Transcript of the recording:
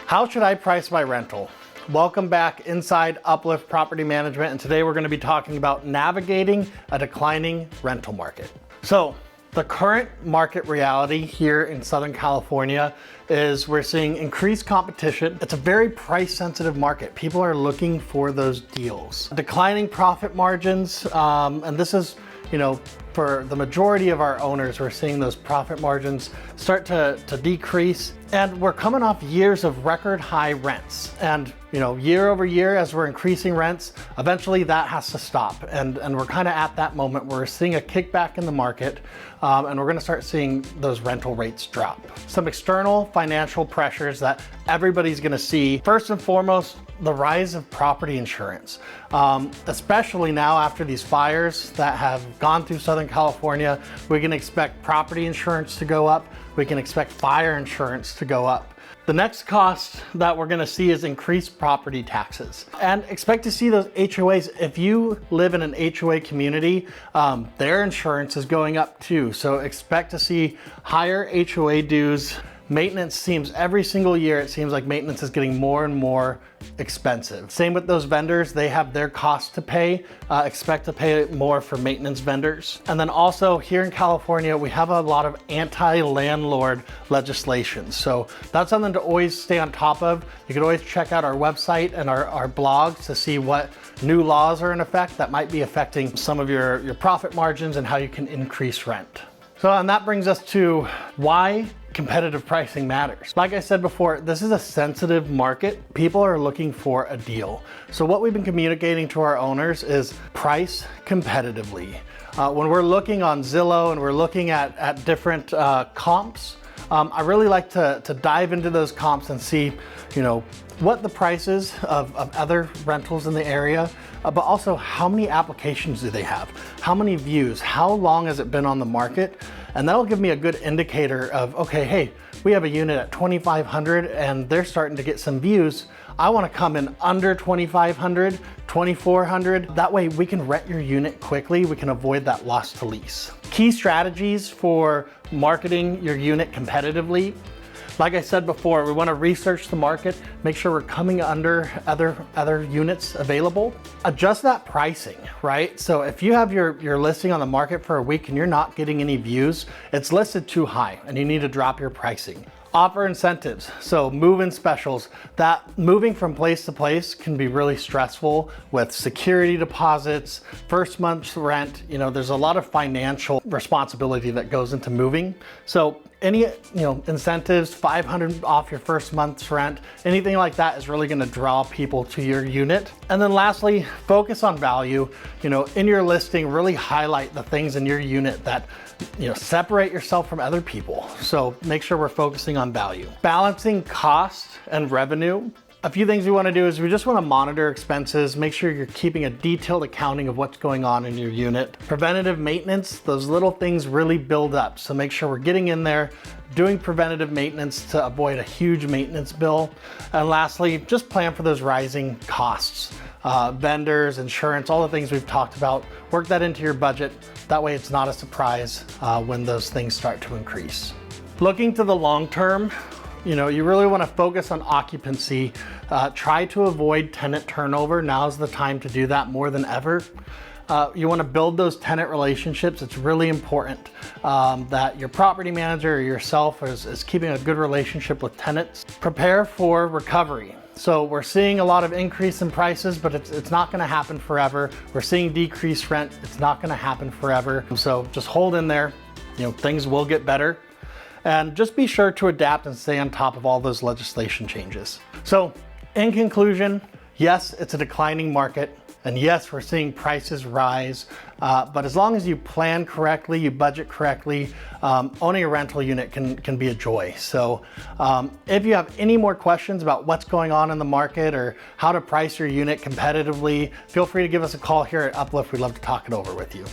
How should I price my rental? Welcome back inside Uplift Property Management, and today we're going to be talking about navigating a declining rental market. So the current market reality here in Southern California is we're seeing increased competition. It's a very price sensitive market. People are looking for those deals. Declining profit margins, and this is, for the majority of our owners, we're seeing those profit margins start to decrease. And we're coming off years of record high rents. And year over year, as we're increasing rents, eventually that has to stop. And we're kind of at that moment where we're seeing a kickback in the market, and we're gonna start seeing those rental rates drop. Some external financial pressures that everybody's gonna see. First and foremost, the rise of property insurance, especially now after these fires that have gone through Southern California. We can expect property insurance to go up. We can expect fire insurance to go up. The next cost that we're gonna see is increased property taxes. And expect to see those HOAs. If you live in an HOA community, their insurance is going up too. So expect to see higher HOA dues. Maintenance seems every single year, it seems like maintenance is getting more and more expensive. Same with those vendors, they have their costs to pay. Expect to pay more for maintenance vendors. And then also here in California, we have a lot of anti-landlord legislation. So that's something to always stay on top of. You can always check out our website and our blogs to see what new laws are in effect that might be affecting some of your profit margins and how you can increase rent. So, and that brings us to why competitive pricing matters. Like I said before, this is a sensitive market. People are looking for a deal. So what we've been communicating to our owners is price competitively. When we're looking on Zillow and we're looking at different comps, I really like to dive into those comps and see, what the prices of other rentals in the area, but also how many applications do they have? How many views? How long has it been on the market? And that'll give me a good indicator of, okay, hey, we have a unit at 2,500 and they're starting to get some views. I wanna come in under 2,500, 2,400. That way we can rent your unit quickly. We can avoid that loss to lease. Key strategies for marketing your unit competitively. Like I said before, we want to research the market, make sure we're coming under other units available. Adjust that pricing, right? So if you have your listing on the market for a week and you're not getting any views, it's listed too high and you need to drop your pricing. Offer incentives, so move-in specials. That moving from place to place can be really stressful with security deposits, first month's rent. There's a lot of financial responsibility that goes into moving. So any incentives, 500 off your first month's rent, anything like that is really gonna draw people to your unit. And then lastly, focus on value. In your listing, really highlight the things in your unit that separate yourself from other people. So make sure we're focusing on value. Balancing cost and revenue. A few things we want to do is we just want to monitor expenses, make sure you're keeping a detailed accounting of what's going on in your unit. Preventative maintenance, those little things really build up. So make sure we're getting in there, doing preventative maintenance to avoid a huge maintenance bill. And lastly, just plan for those rising costs. Vendors, insurance, all the things we've talked about, work that into your budget. That way it's not a surprise when those things start to increase. Looking to the long term, you really want to focus on occupancy. Try to avoid tenant turnover. Now's the time to do that more than ever. You want to build those tenant relationships. It's really important that your property manager or yourself is keeping a good relationship with tenants. Prepare for recovery. So we're seeing a lot of increase in prices, but it's not going to happen forever. We're seeing decreased rent. It's not going to happen forever. So just hold in there. Things will get better. And just be sure to adapt and stay on top of all those legislation changes. So in conclusion, yes, it's a declining market. And yes, we're seeing prices rise, but as long as you plan correctly, you budget correctly, owning a rental unit can be a joy. So if you have any more questions about what's going on in the market or how to price your unit competitively, feel free to give us a call here at Uplift. We'd love to talk it over with you.